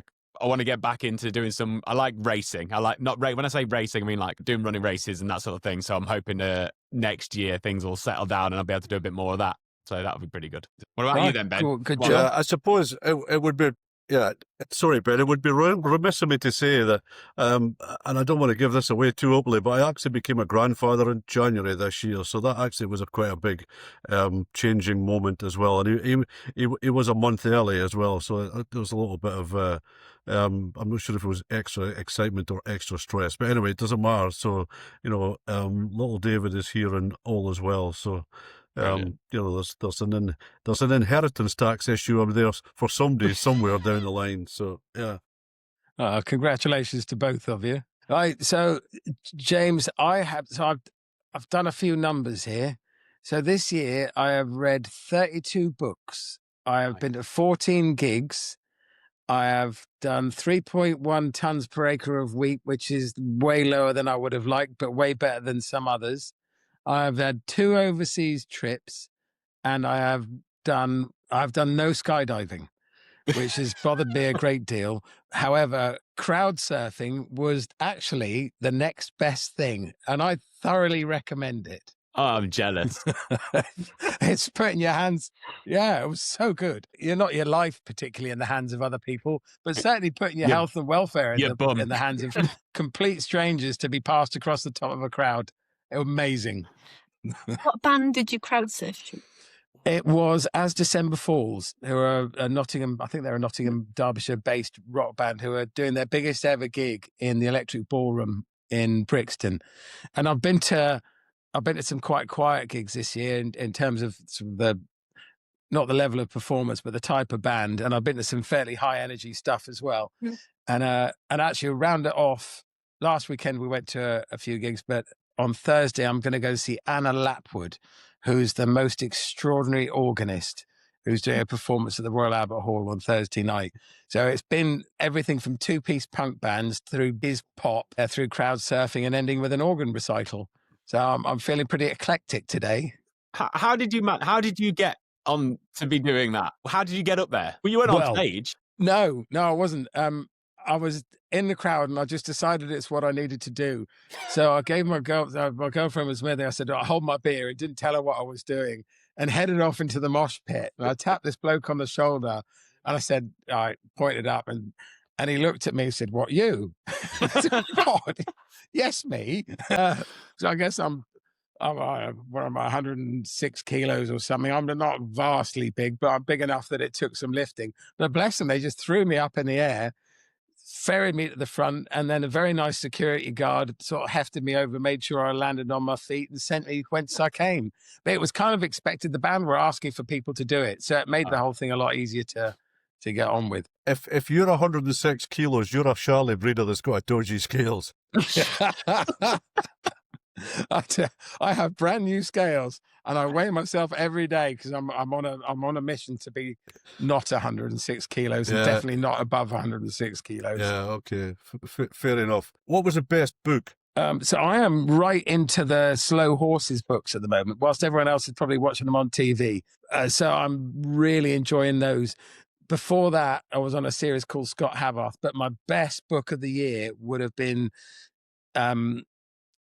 E: I want to get back into doing some. I like racing. When I say racing, I mean like doing running races and that sort of thing. So I'm hoping next year things will settle down and I'll be able to do a bit more of that. So that would be pretty good. What about you then, Ben?
C: Cool. Good
A: Yeah,
C: job.
A: I suppose it would be Yeah, sorry, Ben. It would be remiss of me to say that, and I don't want to give this away too openly, but I actually became a grandfather in January this year, so that actually was quite a big changing moment as well. And he was a month early as well, so there was a little bit of I'm not sure if it was extra excitement or extra stress, but anyway, it doesn't matter. So little David is here and all as well. So. There's an inheritance tax issue up there for somebody somewhere down the line. So yeah.
C: Congratulations to both of you. Right, so James, I've done a few numbers here. So this year I have read 32 books. I have been to 14 gigs. I have done 3.1 tons per acre of wheat, which is way lower than I would have liked, but way better than some others. I've had 2 overseas trips, and I've done no skydiving, which has bothered me a great deal. However, crowd surfing was actually the next best thing, and I thoroughly recommend it.
E: Oh, I'm jealous.
C: It's putting your hands, yeah, it was so good. You're not your life particularly in the hands of other people, but certainly putting your health and welfare in the hands of complete strangers to be passed across the top of a crowd. Amazing.
D: What band did you crowd surf to?
C: It was As December Falls, who are a Nottingham, I think they're a Nottingham, Derbyshire-based rock band who are doing their biggest ever gig in the Electric Ballroom in Brixton. And I've been to some quite quiet gigs this year in terms of sort of not the level of performance, but the type of band. And I've been to some fairly high energy stuff as well. Mm. And actually, round it off, last weekend we went to a few gigs, but on Thursday I'm going to go see Anna Lapwood, who's the most extraordinary organist, who's doing a performance at the Royal Albert Hall on Thursday night. So it's been everything from 2-piece punk bands through biz pop, through crowd surfing, and ending with an organ recital. So I'm feeling pretty eclectic today.
E: How did you get on to be doing that? How did you get up there? Well, you weren't on stage.
C: No, I wasn't. I was in the crowd and I just decided it's what I needed to do. So I gave my girlfriend was with me. I said, I hold my beer, and didn't tell her what I was doing, and headed off into the mosh pit. And I tapped this bloke on the shoulder and I said, I pointed up, and he looked at me and said, "What, you?" I said, "God, yes, me." So I guess I'm 106 kilos or something. I'm not vastly big, but I'm big enough that it took some lifting. But bless them, they just threw me up in the air, ferried me to the front, and then a very nice security guard sort of hefted me over, made sure I landed on my feet, and sent me whence I came. But it was kind of expected. The band were asking for people to do it, so it made the whole thing a lot easier to get on with.
A: If you're 106 kilos, you're a Charlie breeder that's got a dodgy scales.
C: I have brand new scales, and I weigh myself every day because I'm on a mission to be not 106 kilos and definitely not above 106 kilos.
A: Yeah, okay, fair enough. What was the best book?
C: So I am right into the slow horses books at the moment, whilst everyone else is probably watching them on TV. So I'm really enjoying those. Before that, I was on a series called Scott Havarth, but my best book of the year would have been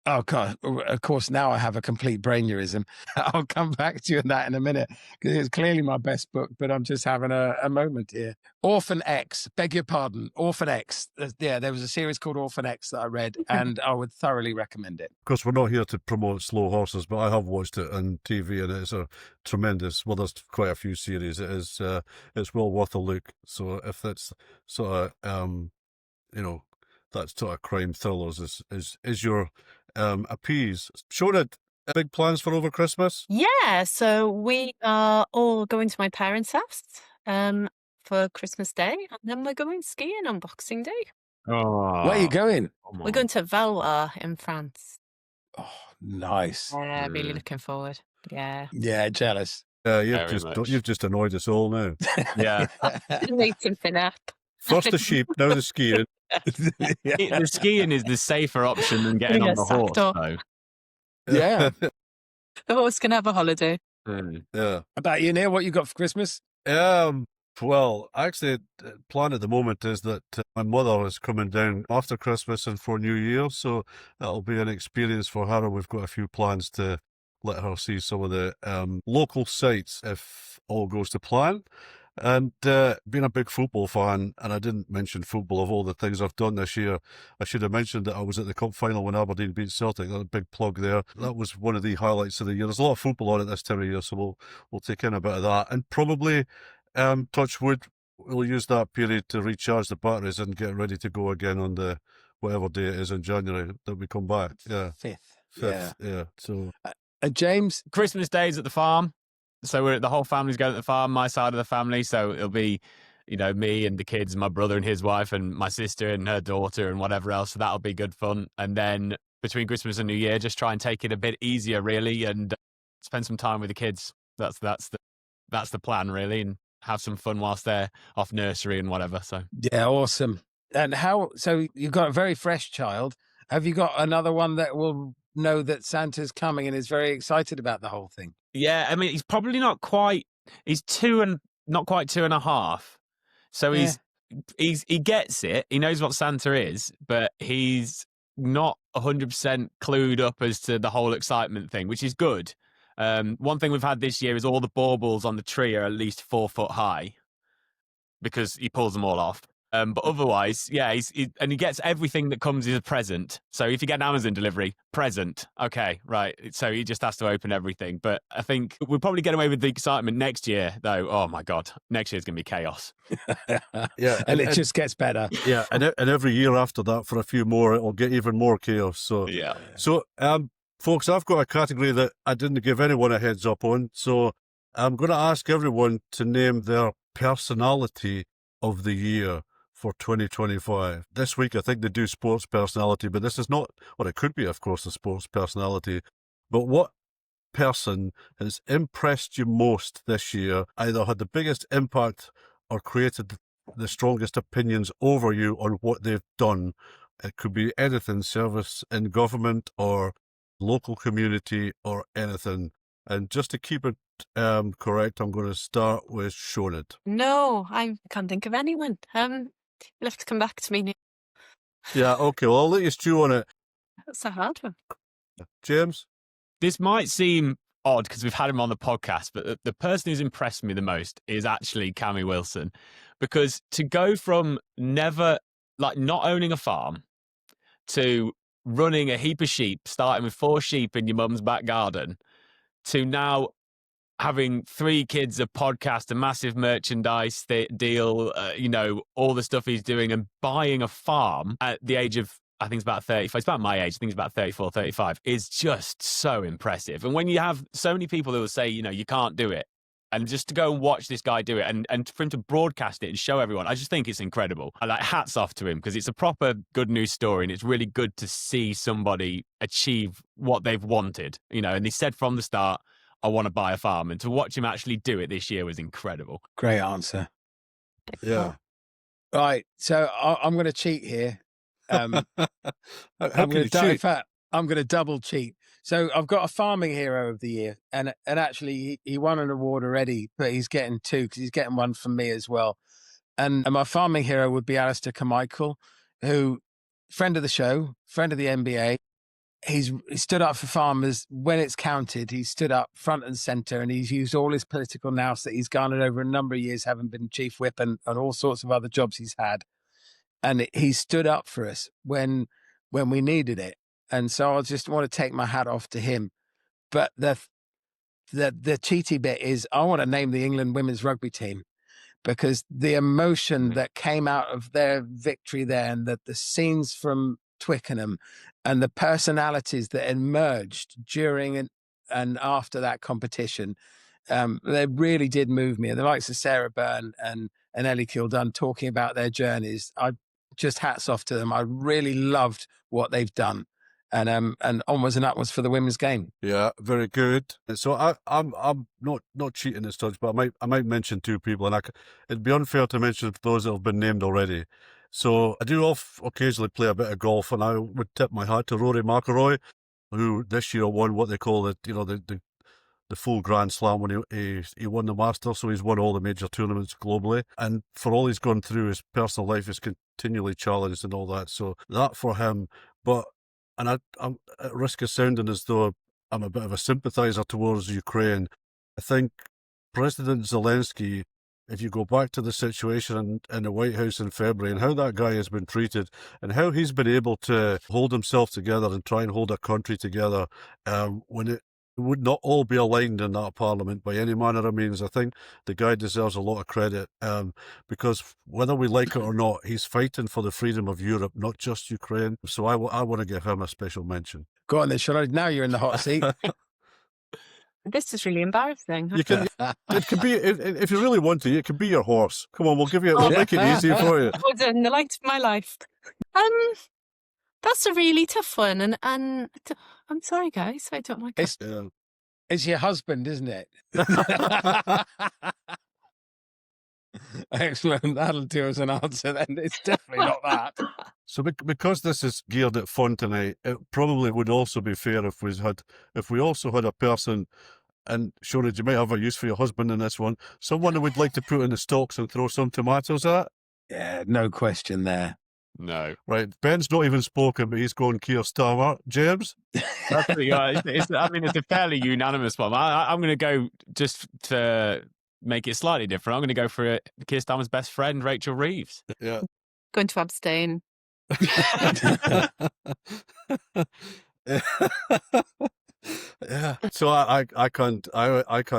C: oh God! Of course, now I have a complete brainurism. I'll come back to you on that in a minute because it's clearly my best book, but I'm just having a moment here. Orphan X, beg your pardon, Orphan X. Yeah, there was a series called Orphan X that I read, and I would thoroughly recommend it.
A: Of course, we're not here to promote slow horses, but I have watched it on TV, and it's a tremendous. Well, there's quite a few series. It's well worth a look. So if that's sort of that sort of crime thrillers is your appease. Shona, big plans for over Christmas?
D: Yeah, so we are all going to my parents' house for Christmas Day, and then we're going skiing on Boxing Day.
C: Oh, where are you going?
D: We're going to Valois in France.
C: Oh, nice.
D: Yeah, really looking forward. Yeah.
C: Yeah, jealous.
A: You've just annoyed us all now.
E: Yeah.
D: Waiting for that.
A: First the sheep, now the skiing.
E: The skiing is the safer option than getting on the horse, though.
C: Yeah.
D: The horse can have a holiday.
A: Yeah.
C: About you, Neil, what you got for Christmas?
A: Well, actually, the plan at the moment is that my mother is coming down after Christmas and for New Year, so that'll be an experience for her, and we've got a few plans to let her see some of the local sites if all goes to plan. And being a big football fan, and I didn't mention football of all the things I've done this year, I should have mentioned that I was at the cup final when Aberdeen beat Celtic. That's a big plug there. That was one of the highlights of the year. There's a lot of football on it this time of year, so we'll take in a bit of that. And probably, touch wood, we'll use that period to recharge the batteries and get ready to go again on the whatever day it is in January that we come back. Yeah.
C: 5th.
A: Yeah. So
C: James,
E: Christmas Day's at the farm. So the whole family's going to the farm, my side of the family. So it'll be, me and the kids, my brother and his wife, and my sister and her daughter, and whatever else. So that'll be good fun. And then between Christmas and New Year, just try and take it a bit easier, really, and spend some time with the kids. That's the plan, really, and have some fun whilst they're off nursery and whatever. So
C: yeah, awesome. And so you've got a very fresh child. Have you got another one that will know that Santa's coming and is very excited about the whole thing?
E: yeah, I mean, he's probably not quite. He's not quite 2.5. So he gets it. He knows what Santa is, but he's not 100% clued up as to the whole excitement thing, which is good. One thing we've had this year is all the baubles on the tree are at least 4 foot high because he pulls them all off. But otherwise, yeah, he gets everything that comes as a present. So if you get an Amazon delivery, present. Okay, right. So he just has to open everything. But I think we'll probably get away with the excitement next year, though. Oh my God, next year's going to be chaos.
A: yeah,
C: and it just gets better.
A: Yeah, and every year after that, for a few more, it'll get even more chaos. So
E: yeah.
A: So folks, I've got a category that I didn't give anyone a heads up on. So I'm going to ask everyone to name their personality of the year for 2025. This week, I think they do sports personality, but this is not, well, it could be, of course, a sports personality. But what person has impressed you most this year, either had the biggest impact or created the strongest opinions over you on what they've done? It could be anything, service in government or local community or anything. And just to keep it correct, I'm going to start with Shonit.
D: No, I can't think of anyone. You'll have to come back to me, Neil.
A: Yeah, okay. Well, I'll let you stew on it.
D: That's a hard one.
A: James?
E: This might seem odd because we've had him on the podcast, but the person who's impressed me the most is actually Cammy Wilson, because to go from not owning a farm to running a heap of sheep, starting with 4 sheep in your mum's back garden, to now having 3 kids, a podcast, a massive merchandise deal, all the stuff he's doing, and buying a farm at the age of, I think it's about 35. It's about my age. I think it's about 34, 35. Is just so impressive. And when you have so many people who will say, you can't do it, and just to go and watch this guy do it, and for him to broadcast it and show everyone, I just think it's incredible. I hats off to him, because it's a proper good news story, and it's really good to see somebody achieve what they've wanted, and he said from the start, I want to buy a farm, and to watch him actually do it this year was incredible.
C: Great answer.
A: Yeah.
C: Right, so I'm going to cheat here. I'm going to double cheat. So I've got a farming hero of the year, and actually he won an award already, but he's getting 2 because he's getting one from me as well. And my farming hero would be Alistair Carmichael, who, friend of the show, friend of the NBA. He stood up for farmers when it's counted. He stood up front and centre, and he's used all his political nous that he's garnered over a number of years, having been chief whip and all sorts of other jobs he's had. And he stood up for us when we needed it. And so I just want to take my hat off to him. But the cheaty bit is I want to name the England women's rugby team, because the emotion that came out of their victory there, and the scenes from Twickenham and the personalities that emerged during and after that competition, they really did move me. And the likes of Sarah Byrne and Ellie Kildunn talking about their journeys, I just hats off to them. I really loved what they've done. And onwards and upwards for the women's game.
A: Yeah, very good. So I'm not cheating as such, but I might mention 2 people, and it'd be unfair to mention those that have been named already. So I do occasionally play a bit of golf, and I would tip my hat to Rory McIlroy, who this year won what they call the full Grand Slam when he won the Masters. So he's won all the major tournaments globally, and for all he's gone through, his personal life is continually challenged and all that. So that for him, and I'm at risk of sounding as though I'm a bit of a sympathiser towards Ukraine. I think President Zelensky if you go back to the situation in the White House in February and how that guy has been treated and how he's been able to hold himself together and try and hold a country together when it would not all be aligned in that parliament by any manner of means. I think the guy deserves a lot of credit because whether we like it or not, he's fighting for the freedom of Europe, not just Ukraine. So I want to give him a special mention.
C: Go on then, Sean. Now you're in the hot seat.
D: This is really embarrassing.
A: You can. It could be if you really want to. It could be your horse. Come on, we'll give you. We'll make it easy for you.
D: Oh, in the light of my life. That's a really tough one, and I'm sorry, guys. I don't like it.
C: It's your husband, isn't it? Excellent. That'll do as an answer then. It's definitely not that.
A: So because this is geared at fun tonight, it probably would also be fair if we also had a person, and Shona, you might have a use for your husband in this one, someone who would like to put in the stocks and throw some tomatoes at.
C: Yeah, no question there.
E: No.
A: Right. Ben's not even spoken, but he's going Keir Starmer. James?
E: That's pretty good. It's a fairly unanimous one. I'm going to go, just to make it slightly different, I'm going to go for Keir Starmer's best friend, Rachel Reeves.
A: Yeah.
D: Going to abstain.
A: Yeah. So I can't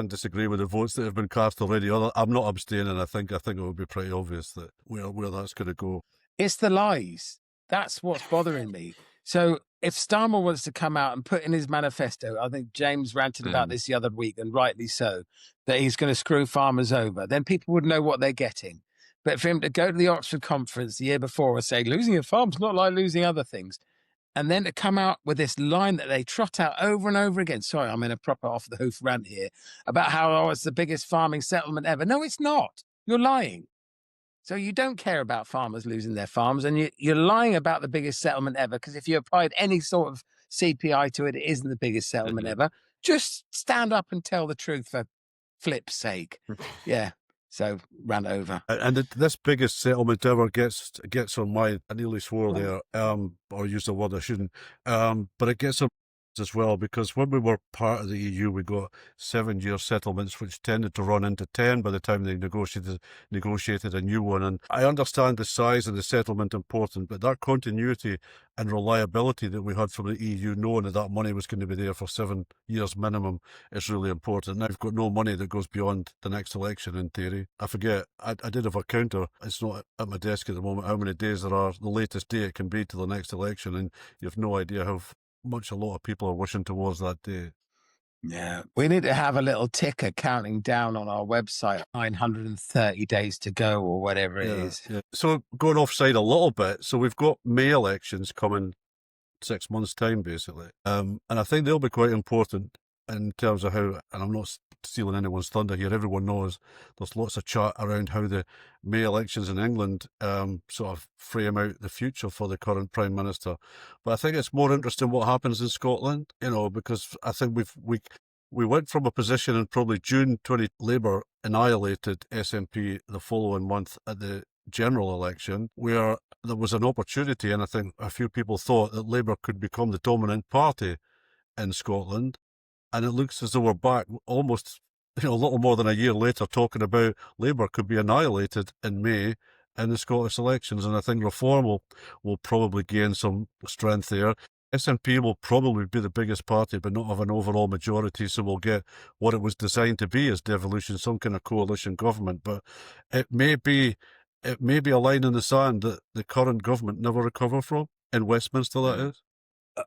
A: disagree with the votes that have been cast already. I'm not abstaining. I think it would be pretty obvious that where that's going to go.
C: It's the lies. That's what's bothering me. So if Starmer wants to come out and put in his manifesto, I think James ranted about this the other week, and rightly so, that he's going to screw farmers over, then people would know what they're getting. But for him to go to the Oxford conference the year before and say, losing a farm's not like losing other things, and then to come out with this line that they trot out over and over again, sorry, I'm in a proper off-the-hoof rant here, about how it's the biggest farming settlement ever. No, it's not. You're lying. So you don't care about farmers losing their farms, and you're lying about the biggest settlement ever, because if you applied any sort of CPI to it, it isn't the biggest settlement ever. Just stand up and tell the truth for flip's sake. Yeah. So ran over.
A: And this biggest settlement ever gets on my, I nearly swore there, or used a word I shouldn't, but it gets on as well, because when we were part of the EU, we got 7-year settlements, which tended to run into 10 by the time they negotiated a new one. And I understand the size of the settlement important, but that continuity and reliability that we had from the EU, knowing that money was going to be there for 7 years minimum, is really important. Now we've got no money that goes beyond the next election, in theory. I forget, I did have a counter. It's not at my desk at the moment, how many days there are, the latest day it can be to the next election, and you have no idea how much a lot of people are wishing towards that day.
C: Yeah, we need to have a little ticker counting down on our website, 930 days to go or whatever it is.
A: Yeah. So going offside a little bit, so we've got May elections coming 6 months' time, basically. And I think they'll be quite important in terms of how, and I'm not stealing anyone's thunder here, everyone knows there's lots of chat around how the May elections in England sort of frame out the future for the current Prime Minister. But I think it's more interesting what happens in Scotland, because I think we went from a position in probably June 20, Labour annihilated SNP the following month at the general election, where there was an opportunity, and I think a few people thought that Labour could become the dominant party in Scotland. And it looks as though we're back almost, a little more than a year later, talking about Labour could be annihilated in May in the Scottish elections. And I think Reform will probably gain some strength there. SNP will probably be the biggest party, but not have an overall majority. So we'll get what it was designed to be as devolution, some kind of coalition government. But it may be a line in the sand that the current government never recover from, in Westminster, that is.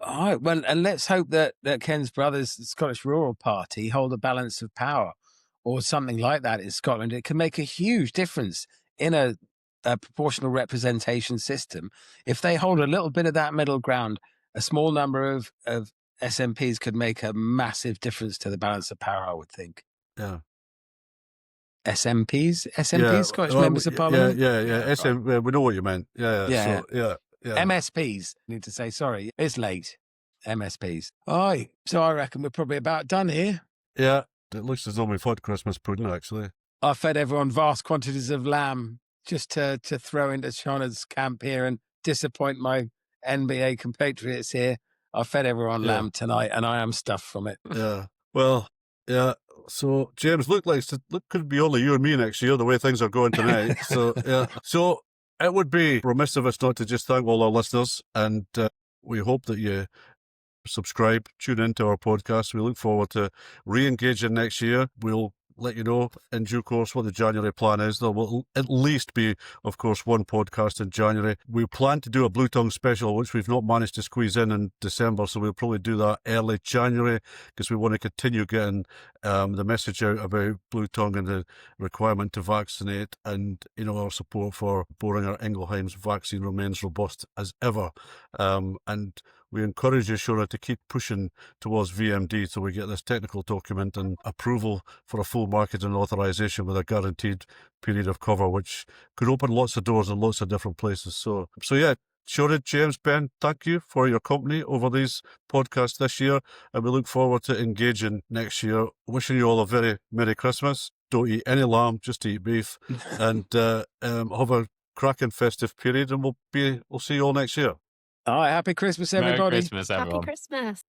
C: All right, well, and let's hope that Ken's brothers, the Scottish Rural Party, hold a balance of power or something like that in Scotland. It can make a huge difference in a proportional representation system. If they hold a little bit of that middle ground, a small number of SNPs could make a massive difference to the balance of power, I would think.
A: Yeah.
C: SNPs, Scottish members of Parliament?
A: Yeah. We know what you meant. Yeah.
C: MSPs, I need to say, sorry, it's late. MSPs. All right, so I reckon we're probably about done here.
A: Yeah, it looks as though we've had Christmas pudding, actually.
C: I fed everyone vast quantities of lamb just to throw into Shauna's camp here and disappoint my NBA compatriots here. I fed everyone lamb tonight, and I am stuffed from it.
A: Yeah. Well, yeah. So, James, look, could be only you and me next year, the way things are going tonight. So, yeah. So, it would be remiss of us not to just thank all our listeners, and we hope that you subscribe, tune into our podcast. We look forward to re-engaging next year. We'll let you know in due course what the January plan is. There will at least be, of course, one podcast in January. We plan to do a Blue Tongue special, which we've not managed to squeeze in December, so we'll probably do that early January, because we want to continue getting the message out about Blue Tongue and the requirement to vaccinate, and our support for Boehringer Ingelheim's vaccine remains robust as ever. And we encourage you, Shona, to keep pushing towards VMD so we get this technical document and approval for a full marketing authorization with a guaranteed period of cover, which could open lots of doors in lots of different places. So yeah, Shona, James, Ben, thank you for your company over these podcasts this year, and we look forward to engaging next year. Wishing you all a very Merry Christmas. Don't eat any lamb, just eat beef, and have a cracking festive period, and we'll see you all next year.
C: All right, happy Christmas, everybody.
E: Merry Christmas, everyone.
D: Happy Christmas.